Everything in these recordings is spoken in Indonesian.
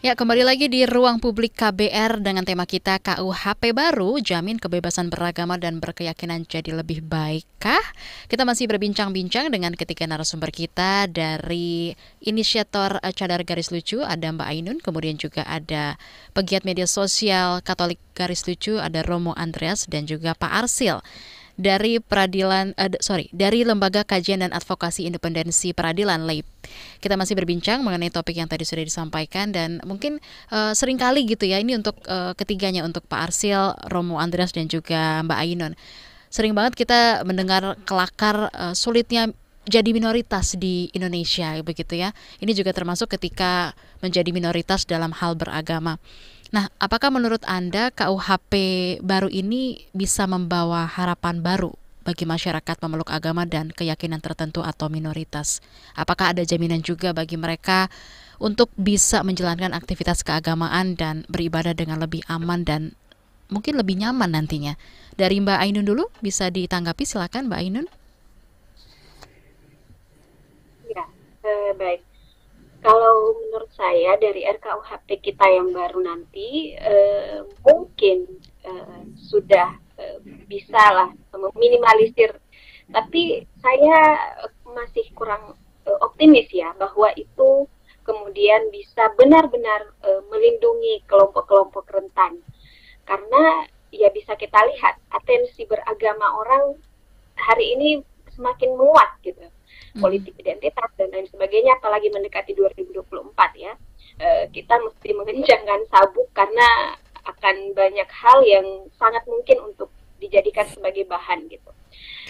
Ya, kembali lagi di Ruang Publik KBR dengan tema kita KUHP baru, jamin kebebasan beragama dan berkeyakinan jadi lebih baik kah? Kita masih berbincang-bincang dengan ketiga narasumber kita dari inisiator Cadar Garis Lucu, ada Mbak Ainun, kemudian juga ada pegiat media sosial Katolik Garis Lucu, ada Romo Andreas, dan juga Pak Arsil dari Lembaga Kajian dan Advokasi Independensi Peradilan LAIP. Kita masih berbincang mengenai topik yang tadi sudah disampaikan dan mungkin seringkali gitu ya, ini untuk ketiganya, untuk Pak Arsil, Romo Andreas, dan juga Mbak Ainun. Sering banget kita mendengar kelakar sulitnya jadi minoritas di Indonesia begitu ya. Ini juga termasuk ketika menjadi minoritas dalam hal beragama. Nah, apakah menurut Anda KUHP baru ini bisa membawa harapan baru bagi masyarakat pemeluk agama dan keyakinan tertentu atau minoritas? Apakah ada jaminan juga bagi mereka untuk bisa menjalankan aktivitas keagamaan dan beribadah dengan lebih aman dan mungkin lebih nyaman nantinya? Dari Mbak Ainun dulu, bisa ditanggapi, silakan Mbak Ainun. Ya, baik. Kalau menurut saya dari RKUHP kita yang baru nanti mungkin sudah bisa lah meminimalisir, tapi saya masih kurang optimis ya bahwa itu kemudian bisa benar-benar melindungi kelompok-kelompok rentan. Karena ya bisa kita lihat atensi beragama orang hari ini semakin menguat gitu, Mhm. politik identitas dan lain sebagainya, apalagi mendekati 2024 ya. Kita mesti mengencangkan sabuk karena akan banyak hal yang sangat mungkin untuk dijadikan sebagai bahan gitu.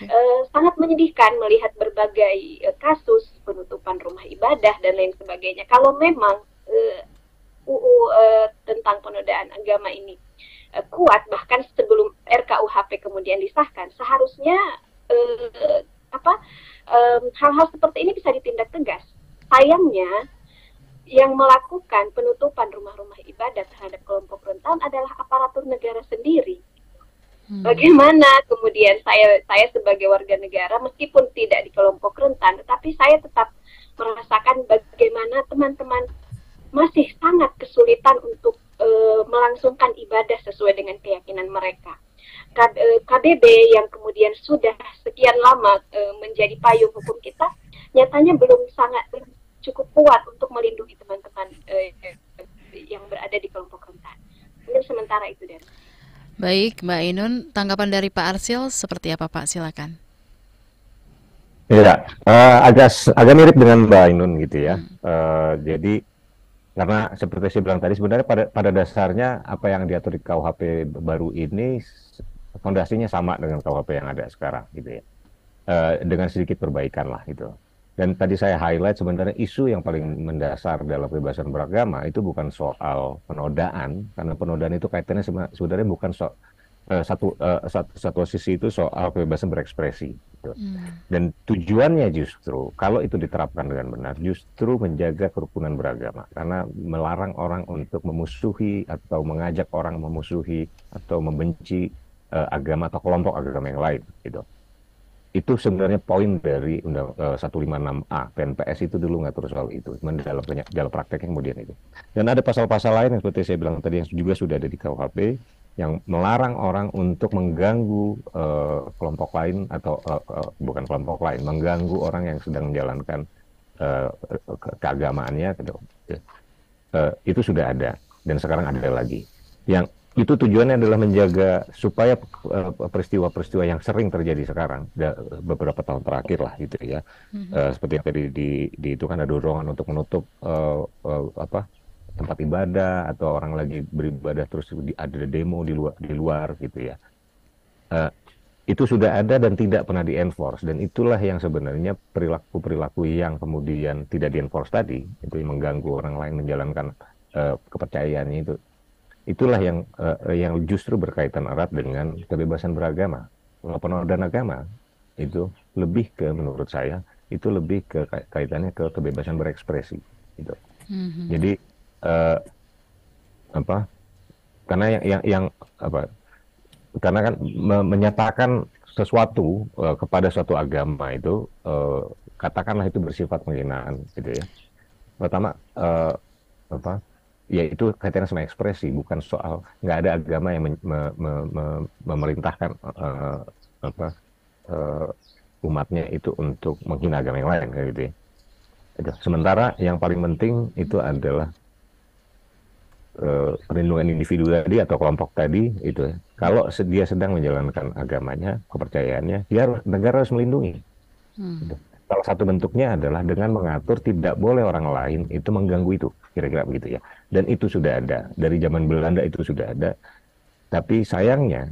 Oke. Sangat menyedihkan melihat berbagai kasus penutupan rumah ibadah dan lain sebagainya. Kalau memang UU tentang penodaan agama ini kuat, bahkan sebelum RKUHP kemudian disahkan, seharusnya apa hal-hal seperti ini bisa ditindak tegas. Sayangnya yang melakukan penutupan rumah-rumah ibadah terhadap kelompok rentan adalah aparatur negara sendiri. Hmm. Bagaimana kemudian saya sebagai warga negara meskipun tidak di kelompok rentan, tetapi saya tetap merasakan bagaimana teman-teman masih sangat kesulitan untuk melangsungkan ibadah sesuai dengan keyakinan mereka. KBB yang kemudian sudah sekian lama menjadi payung hukum kita, nyatanya belum sangat cukup kuat untuk melindungi teman-teman yang berada di kelompok rentan. Mungkin sementara itu dari saya. Baik, Mbak Ainun, tanggapan dari Pak Arsil seperti apa Pak? Silakan. Ya, agak mirip dengan Mbak Ainun gitu ya. Hmm. Jadi karena seperti saya bilang tadi, sebenarnya pada dasarnya apa yang diatur di KUHP baru ini fondasinya sama dengan KUHP yang ada sekarang gitu ya. Dengan sedikit perbaikan lah gitu. Dan tadi saya highlight sebenarnya isu yang paling mendasar dalam kebebasan beragama itu bukan soal penodaan, karena penodaan itu kaitannya sebenarnya bukan soal satu sisi itu soal kebebasan berekspresi. Gitu. Hmm. Dan tujuannya justru kalau itu diterapkan dengan benar, justru menjaga kerukunan beragama, karena melarang orang untuk memusuhi atau mengajak orang memusuhi atau membenci agama atau kelompok agama yang lain. Gitu. Itu sebenarnya poin dari Undang 156A PNPS itu dulu ngatur soal itu, cuman dalam prakteknya kemudian itu. Dan ada pasal-pasal lain yang seperti saya bilang tadi yang juga sudah ada di KUHP yang melarang orang untuk mengganggu kelompok lain atau bukan kelompok lain, mengganggu orang yang sedang menjalankan keagamaannya gitu. Itu sudah ada dan sekarang ada lagi. Yang itu tujuannya adalah menjaga supaya peristiwa-peristiwa yang sering terjadi sekarang beberapa tahun terakhir lah gitu ya, Mhm. seperti yang tadi itu kan ada dorongan untuk menutup apa tempat ibadah atau orang lagi beribadah terus ada demo di luar gitu ya. Eh, itu sudah ada dan tidak pernah di-enforce, dan itulah yang sebenarnya perilaku-perilaku yang kemudian tidak di-enforce tadi itu yang mengganggu orang lain menjalankan kepercayaannya itu. Itulah yang justru berkaitan erat dengan kebebasan beragama. Kalau penodaan agama itu lebih ke, menurut saya, itu lebih ke kaitannya ke kebebasan berekspresi. Gitu. Mhm. Jadi eh, apa? Karena yang apa? Karena kan menyatakan sesuatu kepada suatu agama itu katakanlah itu bersifat penghinaan, gitu ya. Pertama apa? ya itu kaitannya sama ekspresi, bukan soal nggak ada agama yang memerintahkan apa eh, umatnya itu untuk menghina agama yang lain kayak gitu ya. Sementara yang paling penting itu adalah perlindungan individu tadi atau kelompok tadi itu ya. Kalau dia sedang menjalankan agamanya, kepercayaannya, negara harus melindungi. Gitu. Salah satu bentuknya adalah dengan mengatur tidak boleh orang lain itu mengganggu itu, kira-kira begitu ya. Dan itu sudah ada dari zaman Belanda, itu sudah ada. Tapi sayangnya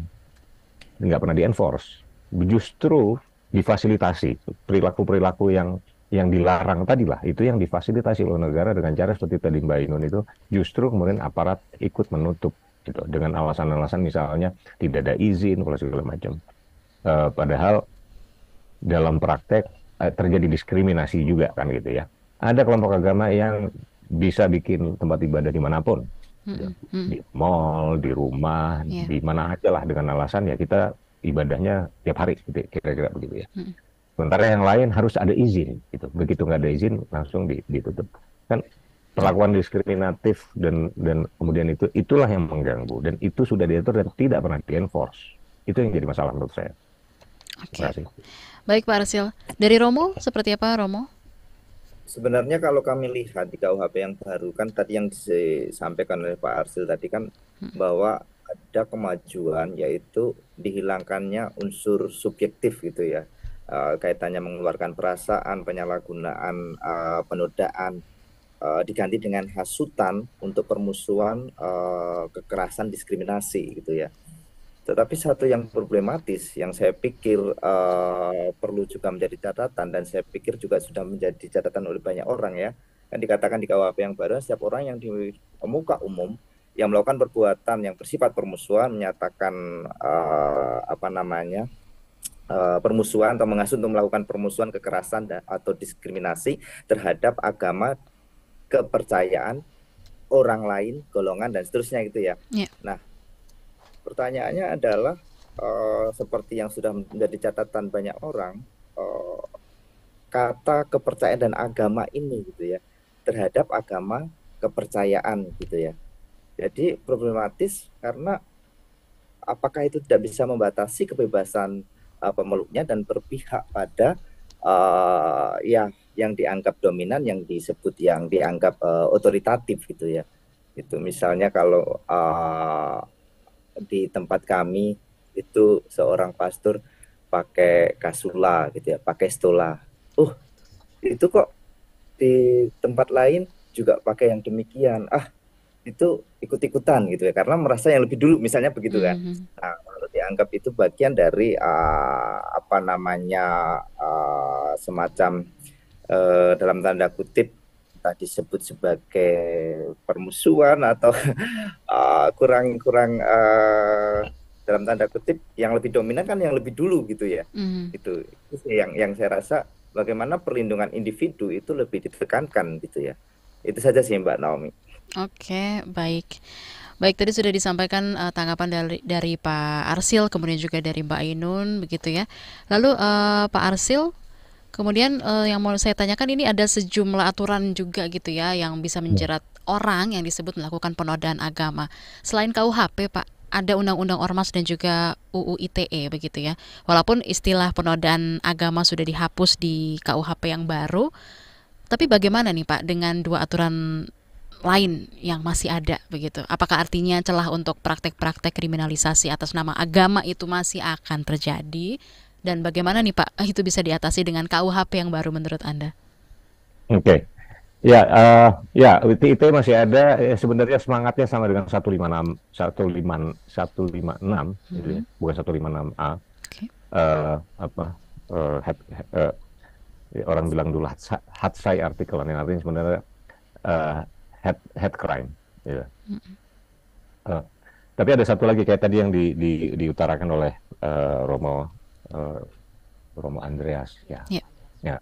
nggak pernah di-enforce. Justru difasilitasi perilaku-perilaku yang dilarang tadi lah, itu yang difasilitasi oleh negara dengan cara seperti tadi Mbak Ainun itu, justru kemudian aparat ikut menutup gitu dengan alasan-alasan misalnya tidak ada izin kalau segala macam. Padahal dalam praktek terjadi diskriminasi juga kan gitu ya. Ada kelompok agama yang bisa bikin tempat ibadah dimanapun, di mall, di rumah, di mana aja lah dengan alasan ya kita ibadahnya tiap hari, gitu, kira-kira begitu ya. Sementara yang lain harus ada izin, gitu. Begitu nggak ada izin langsung ditutup. Kan perlakuan diskriminatif dan kemudian itulah yang mengganggu dan itu sudah diatur dan tidak pernah di-enforce. Itu yang jadi masalah menurut saya. Terima kasih. Baik Pak Arsil, dari Romo seperti apa Romo? Sebenarnya kalau kami lihat di KUHP yang baru kan tadi yang disampaikan oleh Pak Arsil tadi kan bahwa ada kemajuan yaitu dihilangkannya unsur subjektif gitu ya, kaitannya mengeluarkan perasaan, penyalahgunaan, penodaan, diganti dengan hasutan untuk permusuhan, kekerasan, diskriminasi gitu ya. Tetapi satu yang problematis yang saya pikir perlu juga menjadi catatan dan saya pikir juga sudah menjadi catatan oleh banyak orang ya, kan dikatakan di KUHP yang baru setiap orang yang di muka umum yang melakukan perbuatan yang bersifat permusuhan, menyatakan permusuhan atau menghasut untuk melakukan permusuhan, kekerasan atau diskriminasi terhadap agama, kepercayaan orang lain, golongan dan seterusnya gitu ya. Nah, pertanyaannya adalah seperti yang sudah menjadi catatan banyak orang, kata kepercayaan dan agama ini gitu ya, terhadap agama, kepercayaan gitu ya. Jadi problematis karena apakah itu tidak bisa membatasi kebebasan pemeluknya dan berpihak pada yang dianggap dominan, yang dianggap otoritatif gitu ya. Itu misalnya kalau di tempat kami itu seorang pastor pakai kasula gitu ya, pakai stola. Itu kok di tempat lain juga pakai yang demikian. Itu ikut-ikutan gitu ya, karena merasa yang lebih dulu misalnya begitu kan. Nah, kalau dianggap itu bagian dari semacam dalam tanda kutip disebut sebagai permusuhan atau kurang dalam tanda kutip yang lebih dominan kan yang lebih dulu gitu ya. Itu yang saya rasa bagaimana perlindungan individu itu lebih ditekankan gitu ya. Itu saja sih Mbak Naomi. Oke, baik. Baik, tadi sudah disampaikan tanggapan dari Pak Arsil, kemudian juga dari Mbak Ainun, begitu ya. Lalu Pak Arsil, kemudian yang mau saya tanyakan ini ada sejumlah aturan juga gitu ya, yang bisa menjerat orang yang disebut melakukan penodaan agama. Selain KUHP, Pak, ada Undang-Undang Ormas dan juga UU ITE begitu ya. Walaupun istilah penodaan agama sudah dihapus di KUHP yang baru, tapi bagaimana nih Pak dengan dua aturan lain yang masih ada begitu? Apakah artinya celah untuk praktek-praktek kriminalisasi atas nama agama itu masih akan terjadi? Dan bagaimana nih Pak itu bisa diatasi dengan KUHP yang baru menurut Anda? Oke. Ya, ITE masih ada. Sebenarnya semangatnya sama dengan 156 gitu ya, bukan 156A. Orang bilang dulu Hatsai artikel, yang artinya sebenarnya hate crime, ya. Tapi ada satu lagi kayak tadi yang diutarakan oleh Romo Andreas, ya. Ya,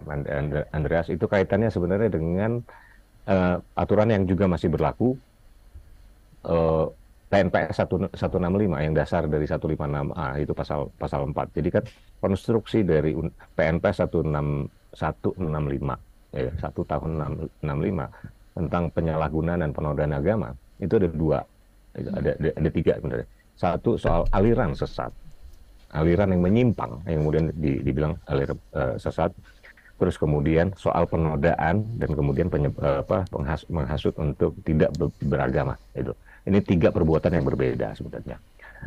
Andreas itu kaitannya sebenarnya dengan aturan yang juga masih berlaku, PNPS 165 yang dasar dari 156A itu pasal 4. Jadi kan konstruksi dari PNPS 165 ya, 1 tahun 65 tentang penyalahgunaan dan penodaan agama itu ada dua, ada tiga sebenarnya. Satu soal aliran sesat, aliran yang menyimpang, yang kemudian dibilang aliran sesat. Terus kemudian soal penodaan dan kemudian menghasut untuk tidak beragama. Itu. Ini tiga perbuatan yang berbeda sebenarnya.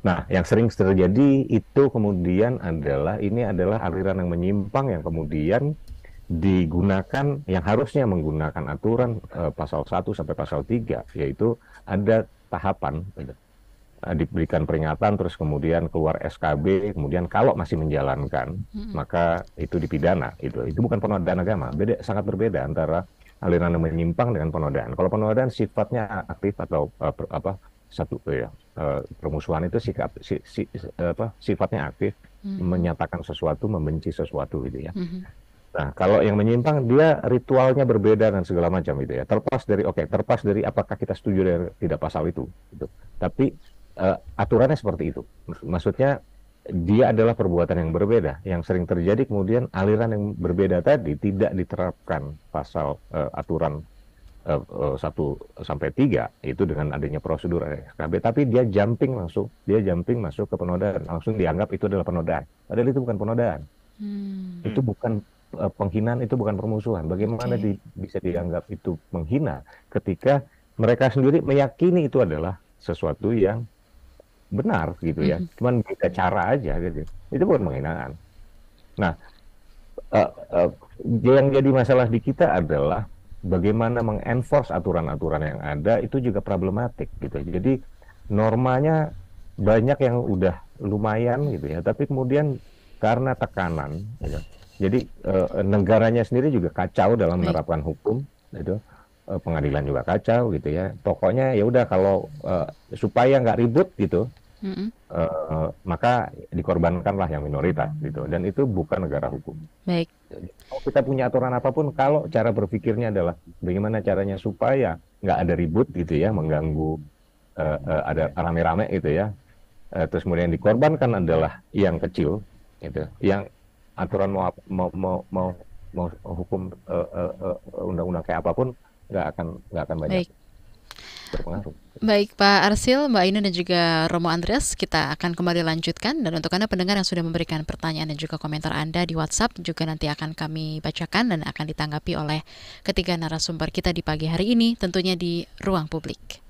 Nah, yang sering terjadi itu kemudian ini adalah aliran yang menyimpang yang kemudian digunakan, yang harusnya menggunakan aturan pasal 1 sampai pasal 3, yaitu ada tahapan, gitu. Diberikan peringatan, terus kemudian keluar SKB, kemudian kalau masih menjalankan, maka itu dipidana. Itu bukan penodaan agama, sangat berbeda antara aliran yang menyimpang dengan penodaan. Kalau penodaan sifatnya aktif atau permusuhan itu sifatnya aktif, menyatakan sesuatu, membenci sesuatu, gitu ya. Nah, kalau yang menyimpang, dia ritualnya berbeda dan segala macam, gitu ya. Terlepas dari apakah kita setuju dengan tidak pasal itu, gitu. Tapi aturannya seperti itu. Maksudnya dia adalah perbuatan yang berbeda. Yang sering terjadi kemudian aliran yang berbeda tadi tidak diterapkan pasal aturan 1 sampai 3 itu dengan adanya prosedur SKB, tapi dia jumping masuk ke penodaan, langsung dianggap itu adalah penodaan. Padahal itu bukan penodaan. Itu bukan penghinaan, itu bukan permusuhan. Bagaimana bisa dianggap itu menghina ketika mereka sendiri meyakini itu adalah sesuatu yang benar, gitu ya. Cuman beda cara aja, gitu. Itu bukan penghinaan. Nah, yang jadi masalah di kita adalah bagaimana mengenforce aturan-aturan yang ada, itu juga problematik, gitu. Jadi normanya banyak yang udah lumayan, gitu ya, tapi kemudian karena tekanan, gitu. Jadi negaranya sendiri juga kacau dalam menerapkan hukum, gitu. Pengadilan juga kacau, gitu ya. Pokoknya ya udah, kalau supaya nggak ribut, gitu, maka dikorbankanlah yang minoritas, gitu. Dan itu bukan negara hukum. Baik. Kalau kita punya aturan apapun, kalau cara berpikirnya adalah bagaimana caranya supaya nggak ada ribut, gitu ya, mengganggu ada rame-rame, gitu ya, terus kemudian dikorbankan adalah yang kecil, gitu, yang aturan mau hukum undang-undang kayak apapun nggak akan banyak berpengaruh. Baik Pak Arsil, Mbak Ainun dan juga Romo Andreas, kita akan kembali lanjutkan. Dan untuk Anda pendengar yang sudah memberikan pertanyaan dan juga komentar Anda di WhatsApp, juga nanti akan kami bacakan dan akan ditanggapi oleh ketiga narasumber kita di pagi hari ini, tentunya di Ruang Publik.